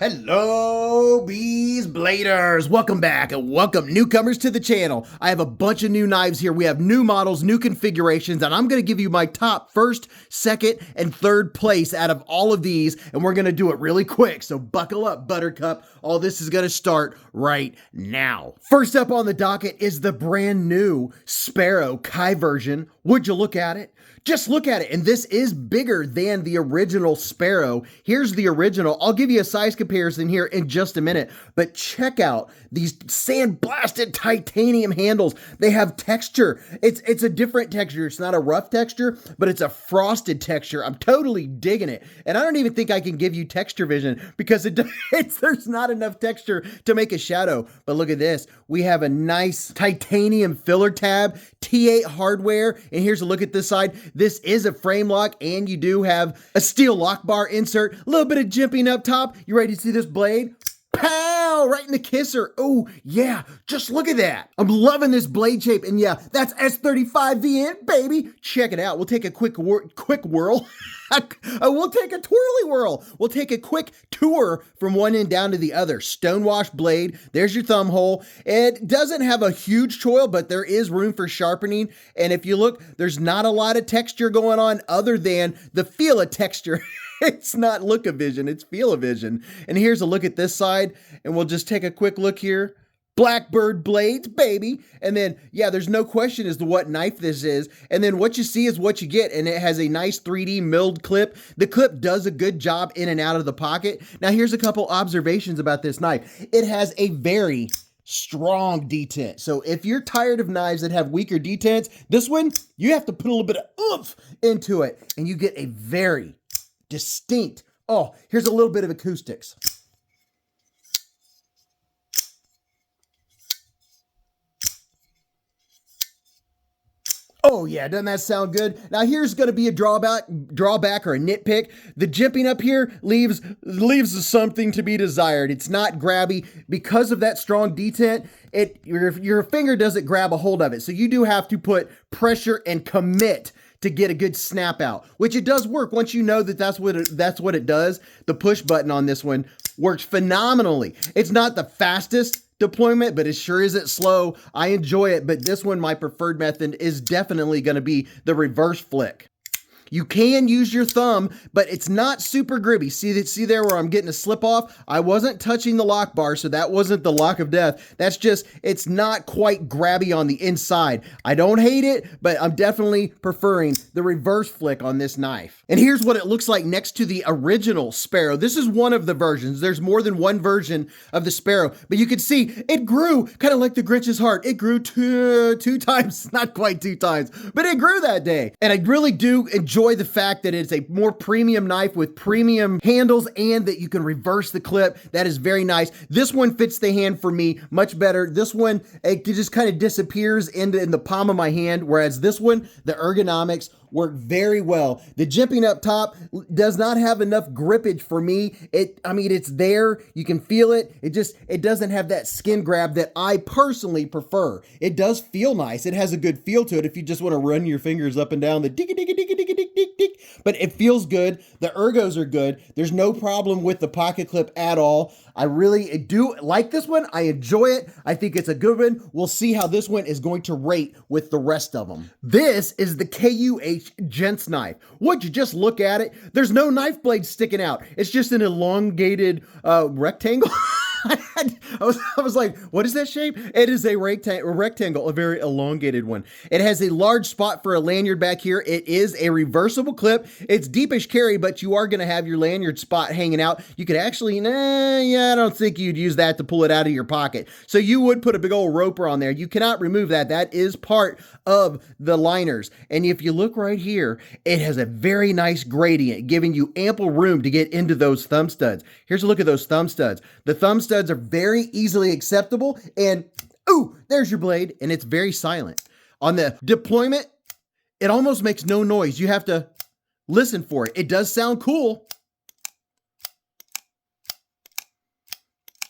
Hello, Beez Bladers. Welcome back and welcome newcomers to the channel. I have a bunch of new knives here. We have new models, new configurations, and I'm going to give you my top first, second, and third place out of all of these, and we're going to do it really quick. So buckle up, Buttercup. All this is going to start right now. First up on the docket is the brand new Sparrow Kai version. Would you look at it? Just look at it, and this is bigger than the original Sparrow. Here's the original. I'll give you a size comparison here in just a minute, but check out these sandblasted titanium handles. They have texture. It's a different texture. It's not a rough texture, but it's a frosted texture. I'm totally digging it, and I don't even think I can give you texture vision because there's not enough texture to make a shadow. But look at this. We have a nice titanium filler tab, T8 hardware, and here's a look at this side. This is a frame lock, and you do have a steel lock bar insert, a little bit of jimping up top. You ready to see this blade? Pow! Right in the kisser. Oh, yeah. Just look at that. I'm loving this blade shape. And yeah, that's S35VN, baby. Check it out. We'll take a quick whirl. We'll take a twirly whirl. We'll take a quick tour from one end down to the other. Stonewash blade. There's your thumb hole. It doesn't have a huge choil, but there is room for sharpening. And if you look, there's not a lot of texture going on other than the feel of texture. It's not look-o-vision, it's feel-o-vision. And here's a look at this side, and we'll just take a quick look here. Blackbird blades, baby. And then, yeah, there's no question as to what knife this is. And then what you see is what you get, and it has a nice 3D milled clip. The clip does a good job in and out of the pocket. Now, here's a couple observations about this knife. It has a very strong detent. So if you're tired of knives that have weaker detents, this one, you have to put a little bit of oomph into it, and you get a very distinct. Oh, here's a little bit of acoustics. Oh yeah, doesn't that sound good? Now here's going to be a drawback or a nitpick. The jimping up here leaves something to be desired. It's not grabby because of that strong detent. Your finger doesn't grab a hold of it, so you do have to put pressure and commit to get a good snap out, which it does work once you know that that's what it does. The push button on this one works phenomenally. It's not the fastest deployment, but it sure isn't slow. I enjoy it, but this one, my preferred method is definitely going to be the reverse flick. You can use your thumb, but it's not super gribby. See there where I'm getting a slip off? I wasn't touching the lock bar, so that wasn't the lock of death. That's just, it's not quite grabby on the inside. I don't hate it, but I'm definitely preferring the reverse flick on this knife. And here's what it looks like next to the original Sparrow. This is one of the versions. There's more than one version of the Sparrow, but you can see it grew kind of like the Grinch's heart. It grew two times, not quite 2 times, but it grew that day. And I really do enjoy the fact that it's a more premium knife with premium handles and that you can reverse the clip. That is very nice. This one fits the hand for me much better. This one, it just kind of disappears in the palm of my hand, whereas this one, the ergonomics work very well. The jimping up top does not have enough grippage for me. I mean, it's there. You can feel it. It doesn't have that skin grab that I personally prefer. It does feel nice. It has a good feel to it if you just want to run your fingers up and down the diggy diggy diggy diggy diggy diggy diggy. But it feels good. The ergos are good. There's no problem with the pocket clip at all. I really do like this one. I enjoy it. I think it's a good one. We'll see how this one is going to rate with the rest of them. This is the KUH Gents knife. Would you just look at it? There's no knife blade sticking out. It's just an elongated rectangle. I was like, what is that shape? It is a rectangle, a very elongated one. It has a large spot for a lanyard back here. It is a reversible clip. It's deepish carry, but you are going to have your lanyard spot hanging out. You could actually, I don't think you'd use that to pull it out of your pocket. So you would put a big old roper on there. You cannot remove that. That is part of the liners. And if you look right here, it has a very nice gradient, giving you ample room to get into those thumb studs. Here's a look at those thumb studs. The thumb studs are very easily acceptable, and ooh, there's your blade, and it's very silent. On the deployment, it almost makes no noise. You have to listen for it. It does sound cool.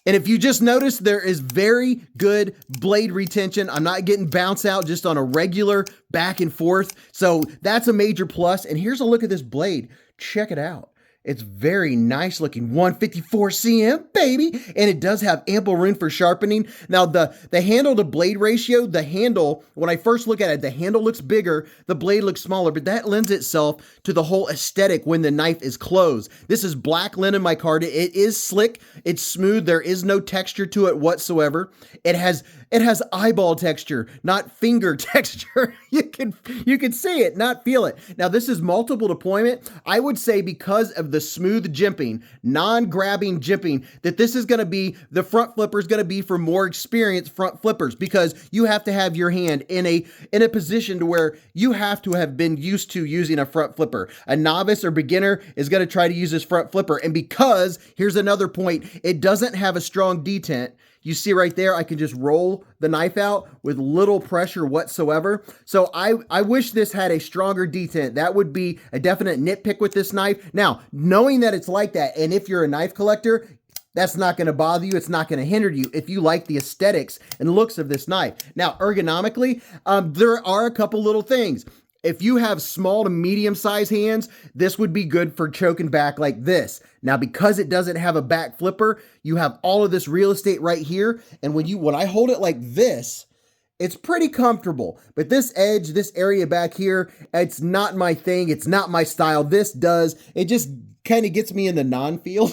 And if you just notice, there is very good blade retention. I'm not getting bounce out just on a regular back and forth. So that's a major plus. And here's a look at this blade. Check it out. It's very nice looking, 154 cm, baby. And it does have ample room for sharpening. Now the handle to blade ratio, the handle, when I first look at it, the handle looks bigger, the blade looks smaller, but that lends itself to the whole aesthetic when the knife is closed. This is black linen micarta. It is slick, it's smooth, there is no texture to it whatsoever. It has eyeball texture, not finger texture. You can see it, not feel it. Now this is multiple deployment. I would say because of the smooth jimping, non-grabbing jimping, that this is gonna be, the front flipper is gonna be for more experienced front flippers, because you have to have your hand in a position to where you have to have been used to using a front flipper. A novice or beginner is gonna try to use this front flipper, and because, here's another point, it doesn't have a strong detent. You see right there, I can just roll the knife out with little pressure whatsoever. So I wish this had a stronger detent. That would be a definite nitpick with this knife. Now, knowing that it's like that, and if you're a knife collector, that's not gonna bother you. It's not gonna hinder you if you like the aesthetics and looks of this knife. Now, ergonomically, there are a couple little things. If you have small to medium sized hands, this would be good for choking back like this. Now, because it doesn't have a back flipper, you have all of this real estate right here. And when I hold it like this, it's pretty comfortable. But this edge, this area back here, it's not my thing. It's not my style. This does. It just kind of gets me in the non-feel.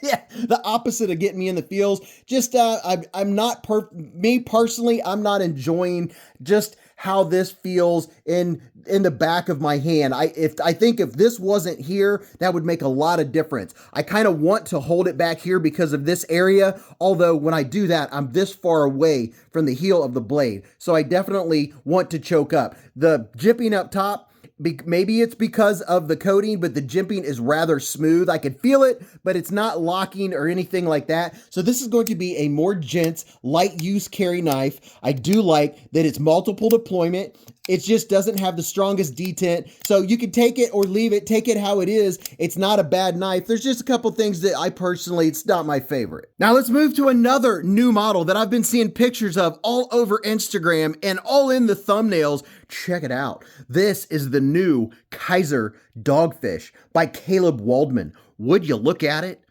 Yeah, the opposite of getting me in the feels. Just, I'm not, me personally, I'm not enjoying just how this feels in the back of my hand. I think if this wasn't here, that would make a lot of difference. I kind of want to hold it back here because of this area, although when I do that, I'm this far away from the heel of the blade. So I definitely want to choke up. The jimping up top, maybe it's because of the coating, but the jimping is rather smooth. I can feel it, but it's not locking or anything like that. So this is going to be a more gents, light use carry knife. I do like that it's multiple deployment. It just doesn't have the strongest detent. So you can take it or leave it, take it how it is. It's not a bad knife. There's just a couple things that I personally, it's not my favorite. Now let's move to another new model that I've been seeing pictures of all over Instagram and all in the thumbnails. Check it out. This is the new KIZER Dogfish by Caleb Waldman. Would you look at it?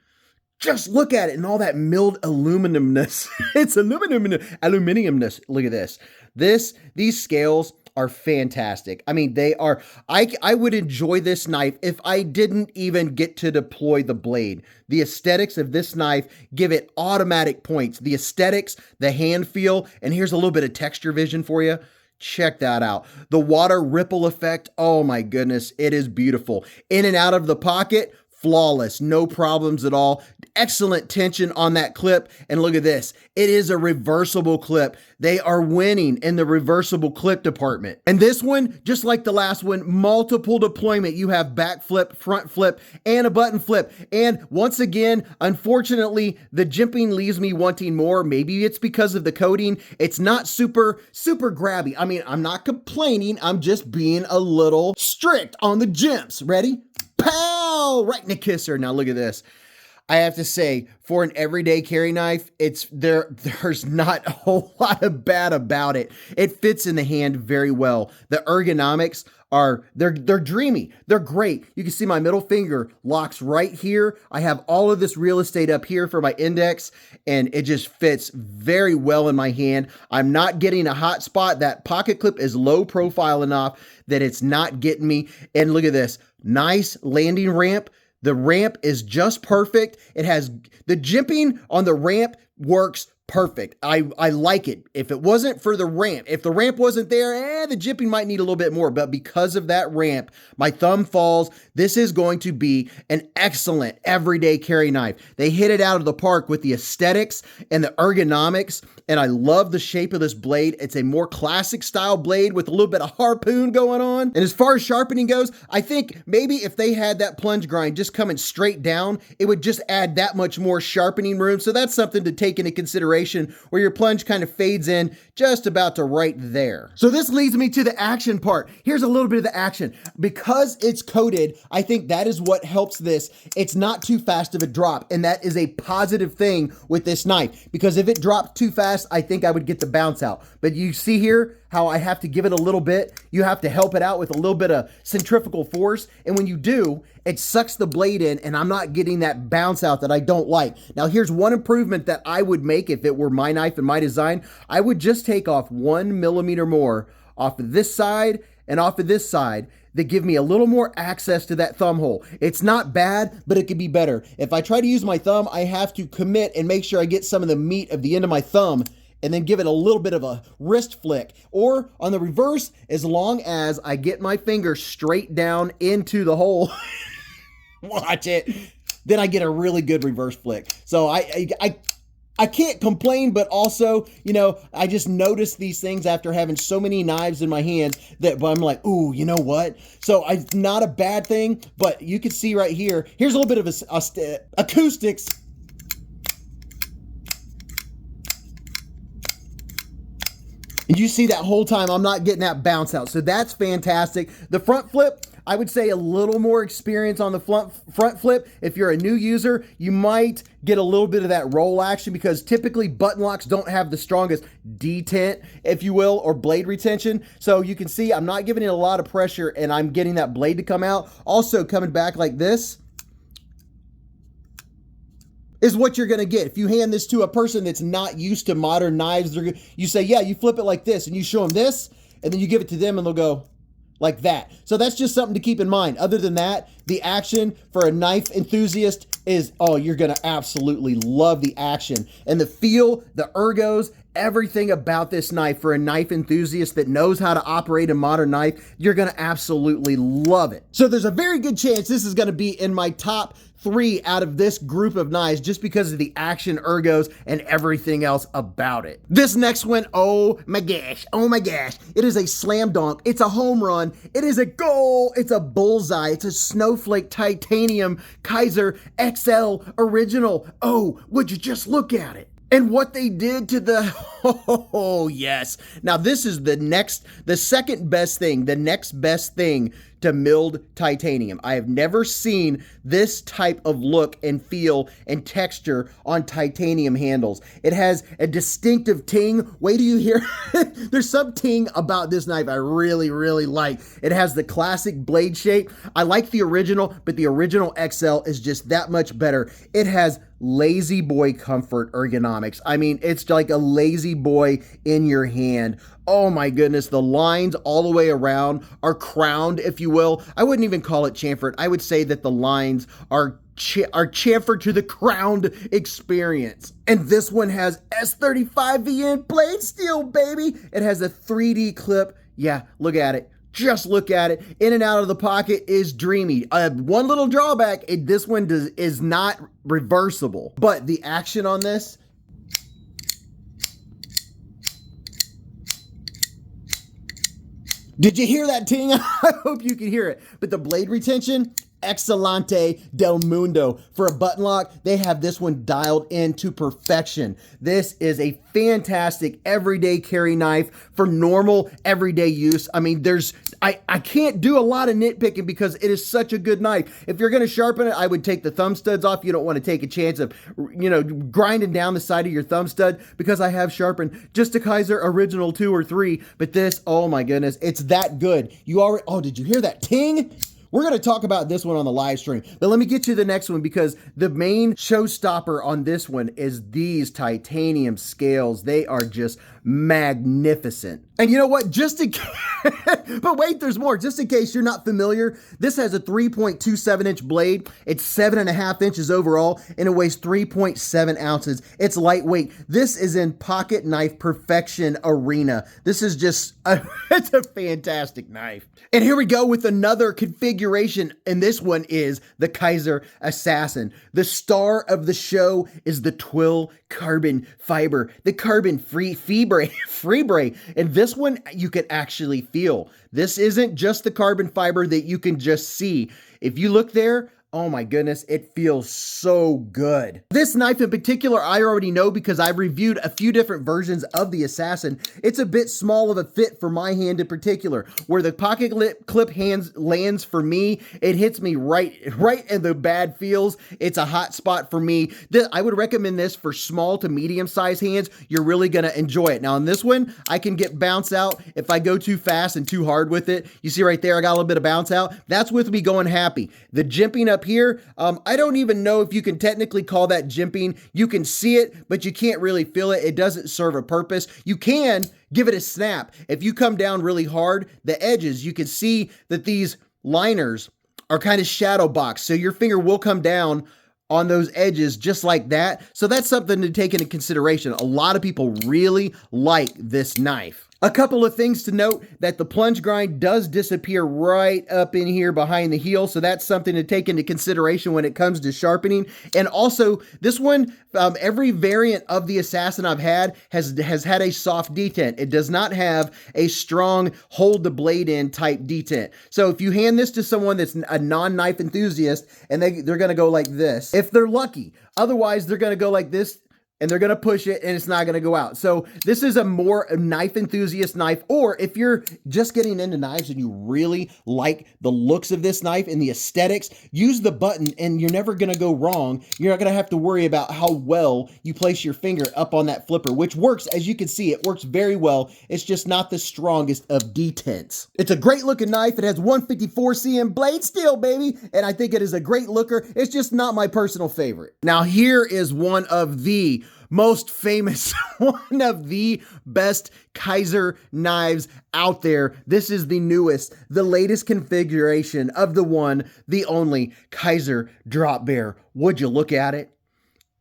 Just look at it and all that milled aluminumness. It's aluminiumness. Look at this. These scales are fantastic. I mean, they are, I would enjoy this knife if I didn't even get to deploy the blade. The aesthetics of this knife give it automatic points. The aesthetics, the hand feel, and here's a little bit of texture vision for you. Check that out. The water ripple effect, oh my goodness, it is beautiful. In and out of the pocket, flawless, no problems at all. Excellent tension on that clip. And look at this. It is a reversible clip. They are winning in the reversible clip department. And this one, just like the last one, multiple deployment. You have back flip, front flip, and a button flip. And once again, unfortunately, the jimping leaves me wanting more. Maybe it's because of the coating. It's not super grabby. I mean, I'm not complaining. I'm just being a little strict on the jimps. Ready? Pow! Right in the kisser. Now look at this. I have to say, for an everyday carry knife, there's not a whole lot of bad about it. It fits in the hand very well. The ergonomics they're dreamy. They're great. You can see my middle finger locks right here. I have all of this real estate up here for my index, and it just fits very well in my hand. I'm not getting a hot spot. That pocket clip is low profile enough that it's not getting me. And look at this. Nice landing ramp. The ramp is just perfect. It has the jimping on the ramp works perfect. I like it. If it wasn't for the ramp, if the ramp wasn't there, the jimping might need a little bit more, but because of that ramp, my thumb falls. This is going to be an excellent everyday carry knife. They hit it out of the park with the aesthetics and the ergonomics, and I love the shape of this blade. It's a more classic style blade with a little bit of harpoon going on. And as far as sharpening goes, I think maybe if they had that plunge grind just coming straight down, it would just add that much more sharpening room. So that's something to take into consideration, where your plunge kind of fades in just about to right there. So this leads me to the action part. Here's a little bit of the action. Because it's coated, I think that is what helps this. It's not too fast of a drop, and that is a positive thing with this knife, because if it dropped too fast, I think I would get the bounce out. But you see here, how I have to give it a little bit. You have to help it out with a little bit of centrifugal force. And when you do, it sucks the blade in and I'm not getting that bounce out that I don't like. Now here's one improvement that I would make if it were my knife and my design. I would just take off 1 millimeter more off of this side and off of this side that give me a little more access to that thumb hole. It's not bad, but it could be better. If I try to use my thumb, I have to commit and make sure I get some of the meat of the end of my thumb and then give it a little bit of a wrist flick. Or on the reverse, as long as I get my finger straight down into the hole, watch it, then I get a really good reverse flick. So I can't complain, but also, you know, I just noticed these things after having so many knives in my hands that I'm like, ooh, you know what? So it's not a bad thing, but you can see right here, here's a little bit of acoustics. And you see that whole time I'm not getting that bounce out. So that's fantastic. The front flip, I would say a little more experience on the front flip. If you're a new user, you might get a little bit of that roll action because typically button locks don't have the strongest detent, if you will, or blade retention. So you can see I'm not giving it a lot of pressure and I'm getting that blade to come out. Also coming back like this is what you're gonna get. If you hand this to a person that's not used to modern knives, you say, yeah, you flip it like this, and you show them this, and then you give it to them and they'll go like that. So that's just something to keep in mind. Other than that, the action for a knife enthusiast is, oh, you're gonna absolutely love the action. And the feel, the ergos, everything about this knife for a knife enthusiast that knows how to operate a modern knife, you're gonna absolutely love it. So there's a very good chance this is gonna be in my top 3 out of this group of knives just because of the action, ergos, and everything else about it. This next one, oh my gosh, it is a slam dunk, it's a home run, it is a goal, it's a bullseye, it's a snowflake titanium KIZER XL original. Oh, would you just look at it? And what they did to the, oh yes. Now this is the second best thing, the next best thing to milled titanium. I have never seen this type of look and feel and texture on titanium handles. It has a distinctive ting. Wait till you hear, there's some ting about this knife I really, really like. It has the classic blade shape. I like the original, but the original XL is just that much better. It has lazy boy comfort ergonomics. I mean, it's like a lazy boy in your hand. Oh my goodness, the lines all the way around are crowned, if you will. I wouldn't even call it chamfered. I would say that the lines are chamfered to the crowned experience. And this one has S35VN blade steel, baby. It has a 3D clip. Yeah, look at it. Just look at it. In and out of the pocket is dreamy. One little drawback, this one is not reversible. But the action on this, did you hear that ting? I hope you can hear it. But the blade retention, Excelente del Mundo. For a button lock, they have this one dialed in to perfection. This is a fantastic everyday carry knife for normal everyday use. I mean, I can't do a lot of nitpicking because it is such a good knife. If you're gonna sharpen it, I would take the thumb studs off. You don't want to take a chance of, you know, grinding down the side of your thumb stud because I have sharpened just a KIZER original 2 or 3, but this, oh my goodness, it's that good. You already, oh, did you hear that ting? We're going to talk about this one on the live stream, but let me get you the next one because the main showstopper on this one is these titanium scales. They are just magnificent. And you know what? Just in case, but wait, there's more. Just in case you're not familiar, this has a 3.27 inch blade. It's 7.5 inches overall, and it weighs 3.7 ounces. It's lightweight. This is in pocket knife perfection arena. This is just, it's a fantastic knife. And here we go with another configuration, and this one is the KIZER Assassin. The star of the show is the twill carbon fiber, the carbon free fibre, and this one you can actually feel. This isn't just the carbon fiber that you can just see. If you look there, Oh my goodness, it feels so good. This knife in particular, I already know because I've reviewed a few different versions of the Assassin. It's a bit small of a fit for my hand in particular. Where the pocket clip hands lands for me, it hits me right in the bad feels. It's a hot spot for me. I would recommend this for small to medium sized hands. You're really gonna enjoy it. Now on this one, I can get bounce out if I go too fast and too hard with it. You see right there, I got a little bit of bounce out. That's with me going happy. The jimping up here, I don't even know if you can technically call that jimping. You can see it, but you can't really feel it. It doesn't serve a purpose. You can give it a snap. If you come down really hard, the edges, you can see that these liners are kind of shadow boxed. So your finger will come down on those edges just like that. So that's something to take into consideration. A lot of people really like this knife. A couple of things to note, that the plunge grind does disappear right up in here behind the heel, so that's something to take into consideration when it comes to sharpening. And also, this one, every variant of the Assassin I've had has had a soft detent. It does not have a strong hold the blade in type detent. So if you hand this to someone that's a non-knife enthusiast, and they're gonna go like this, if they're lucky. Otherwise, they're gonna go like this, and they're gonna push it and it's not gonna go out. So this is a more knife enthusiast knife, or if you're just getting into knives and you really like the looks of this knife and the aesthetics, use the button and you're never gonna go wrong. You're not gonna have to worry about how well you place your finger up on that flipper, which works, as you can see, it works very well. It's just not the strongest of detents. It's a great looking knife. It has 154 cm blade steel, baby, and I think it is a great looker. It's just not my personal favorite. Now here is one of the most famous, one of the best KIZER knives out there. This is the newest, the latest configuration of the one, the only KIZER drop bear. Would you look at it?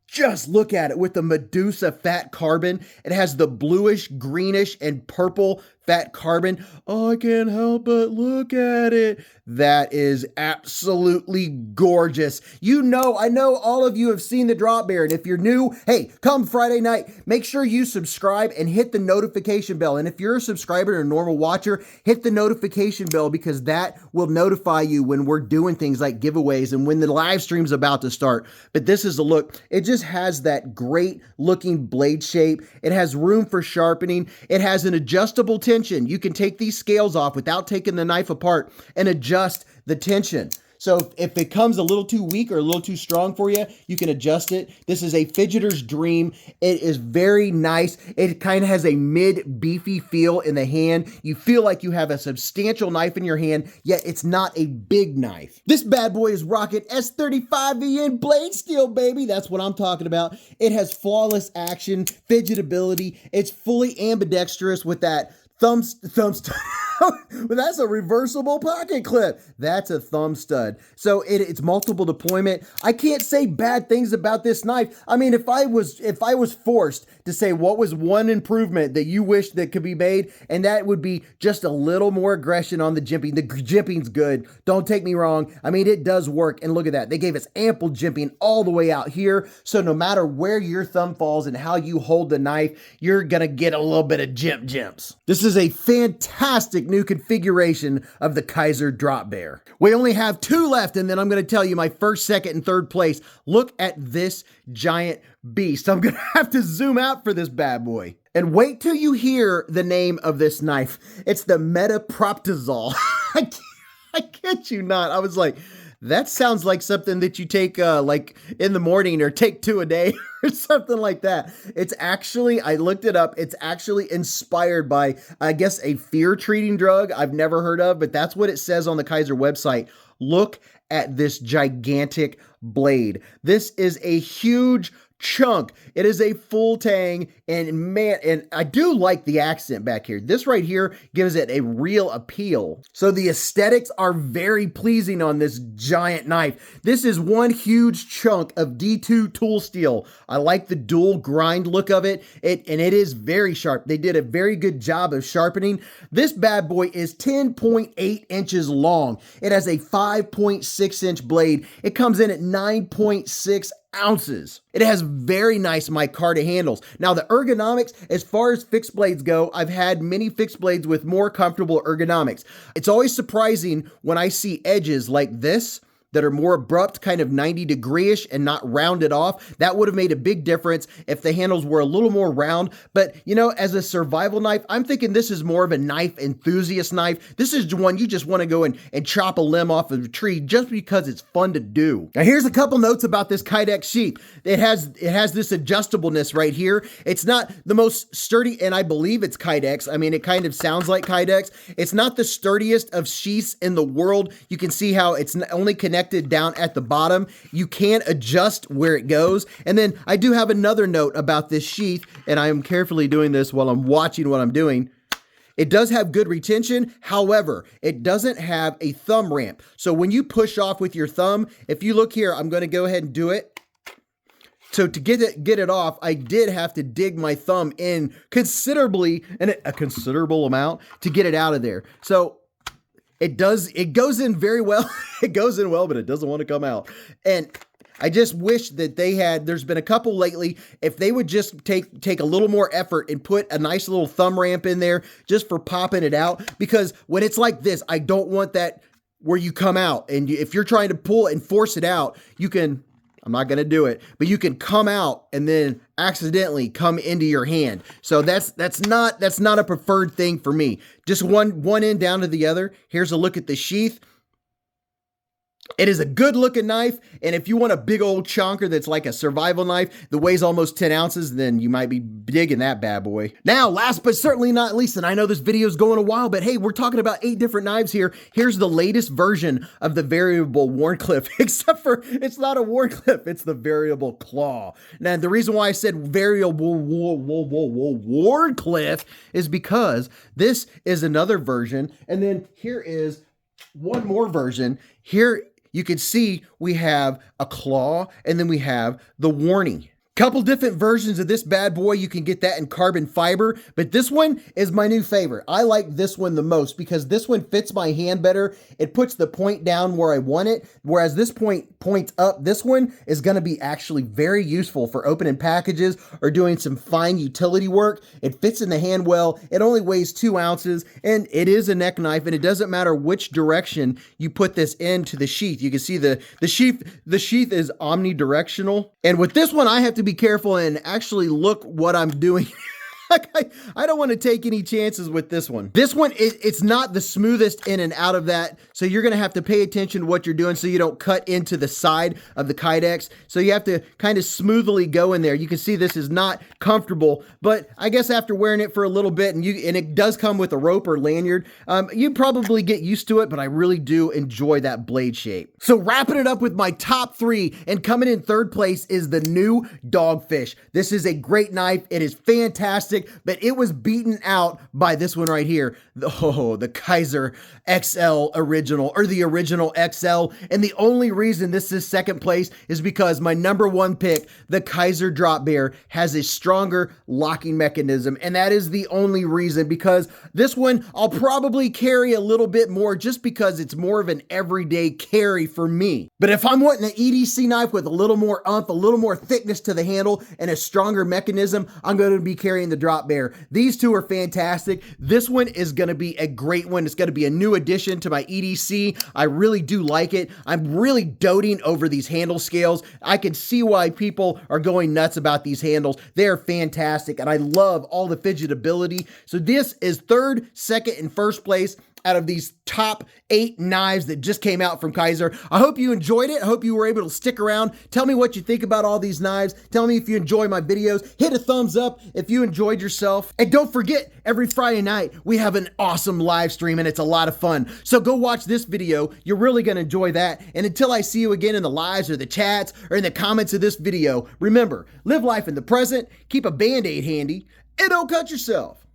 Just look at it with the Medusa fat carbon. It has the bluish, greenish, and purple fat carbon. Oh, I can't help but look at it. That is absolutely gorgeous. You know, I know all of you have seen the drop bear, and if you're new, hey, come Friday night, make sure you subscribe and hit the notification bell. And if you're a subscriber or a normal watcher, hit the notification bell, because that will notify you when we're doing things like giveaways and when the live stream's about to start. But this is the look. It just has that great looking blade shape. It has room for sharpening. It has an adjustable tension. You can take these scales off without taking the knife apart and adjust the tension. So if it comes a little too weak or a little too strong for you, you can adjust it. This is a fidgeter's dream. It is very nice. It kind of has a mid-beefy feel in the hand. You feel like you have a substantial knife in your hand, yet it's not a big knife. This bad boy is rocking S35VN blade steel, baby. That's what I'm talking about. It has flawless action, fidgetability. It's fully ambidextrous with that thumb stud. Well, that's a reversible pocket clip. That's a thumb stud. So it's multiple deployment. I can't say bad things about this knife. I mean, if I was forced to say what was one improvement that you wish that could be made, and that would be just a little more aggression on the jimping. The jimping's good. Don't take me wrong. I mean, it does work. And look at that. They gave us ample jimping all the way out here. So no matter where your thumb falls and how you hold the knife, you're going to get a little bit of jimps. This is a fantastic new configuration of the KIZER drop bear. We only have 2 left, and then I'm going to tell you my first, second, and third place. Look at this giant beast. I'm going to have to zoom out for this bad boy. And wait till you hear the name of this knife. It's the Metaproptazole. I kid you not. I was like, that sounds like something that you take like in the morning, or take 2 a day or something like that. It's actually, I looked it up, it's actually inspired by, I guess, a fear treating drug I've never heard of, but that's what it says on the KIZER website. Look at this gigantic blade. This is a huge chunk. It is a full tang, and man, and I do like the accent back here. This right here gives it a real appeal. So the aesthetics are very pleasing on this giant knife. This is one huge chunk of D2 tool steel. I like the dual grind look of it. And it is very sharp. They did a very good job of sharpening. This bad boy is 10.8 inches long. It has a 5.6 inch blade. It comes in at 9.6 ounces. It has very nice micarta handles. Now the ergonomics, as far as fixed blades go, I've had many fixed blades with more comfortable ergonomics. It's always surprising when I see edges like this that are more abrupt, kind of 90-degree-ish and not rounded off. That would have made a big difference if the handles were a little more round. But, you know, as a survival knife, I'm thinking this is more of a knife enthusiast knife. This is one you just want to go and chop a limb off of a tree just because it's fun to do. Now, here's a couple notes about this Kidex Sheep. It has this adjustableness right here. It's not the most sturdy, and I believe it's Kidex. I mean, it kind of sounds like Kidex. It's not the sturdiest of sheaths in the world. You can see how it's only connected down at the bottom. You can adjust where it goes. And then I do have another note about this sheath, and I am carefully doing this while I'm watching what I'm doing. It does have good retention. However, it doesn't have a thumb ramp. So when you push off with your thumb, if you look here, I'm going to go ahead and do it. So to get it off, I did have to dig my thumb in considerably, and a considerable amount to get it out of there. So it goes in very well. It goes in well, but it doesn't want to come out. And I just wish that there's been a couple lately, if they would just take a little more effort and put a nice little thumb ramp in there just for popping it out. Because when it's like this, I don't want that where you come out. And if you're trying to pull and force it out, you can... I'm not going to do it, but you can come out and then accidentally come into your hand. So that's not a preferred thing for me. Just one end down to the other. Here's a look at the sheath. It is a good looking knife, and if you want a big old chonker that's like a survival knife that weighs almost 10 ounces, then you might be digging that bad boy. Now, last but certainly not least, and I know this video is going a while, but hey, we're talking about 8 different knives here. Here's the latest version of the variable Wharncliffe, except for it's not a Wharncliffe, it's the variable claw. Now, the reason why I said variable Wharncliffe is because this is another version, and then here is one more version. Here you can see we have a claw, and then we have the warning. Couple different versions of this bad boy. You can get that in carbon fiber, but this one is my new favorite. I like this one the most because this one fits my hand better. It puts the point down where I want it, whereas this point points up. This one is going to be actually very useful for opening packages or doing some fine utility work. It fits in the hand well. It only weighs 2 ounces, and it is a neck knife, and it doesn't matter which direction you put this into the sheath. You can see the sheath is omnidirectional, and with this one, I have to be careful and actually look what I'm doing. I don't want to take any chances with this one. This one, it's not the smoothest in and out of that, so you're going to have to pay attention to what you're doing so you don't cut into the side of the Kidex. So you have to kind of smoothly go in there. You can see this is not comfortable, but I guess after wearing it for a little bit, and it does come with a rope or lanyard, you probably get used to it, but I really do enjoy that blade shape. So wrapping it up with my top 3, and coming in 3rd place is the new Dogfish. This is a great knife. It is fantastic. But it was beaten out by this one right here. The KIZER XL original, or the original XL. And the only reason this is 2nd place is because my number 1 pick, the KIZER Drop Bear, has a stronger locking mechanism. And that is the only reason, because this one I'll probably carry a little bit more just because it's more of an everyday carry for me. But if I'm wanting an EDC knife with a little more oomph, a little more thickness to the handle, and a stronger mechanism, I'm going to be carrying the Drop Bear. These two are fantastic. This one is going to be a great one. It's going to be a new addition to my EDC. I really do like it. I'm really doting over these handle scales. I can see why people are going nuts about these handles. They're fantastic, and I love all the fidgetability. So this is 3rd, 2nd, and 1st place out of these top 8 knives that just came out from KIZER. I hope you enjoyed it. I hope you were able to stick around. Tell me what you think about all these knives. Tell me if you enjoy my videos. Hit a thumbs up if you enjoyed yourself. And don't forget, every Friday night, we have an awesome live stream, and it's a lot of fun. So go watch this video. You're really going to enjoy that. And until I see you again in the lives or the chats or in the comments of this video, remember, live life in the present, keep a Band-Aid handy, and don't cut yourself.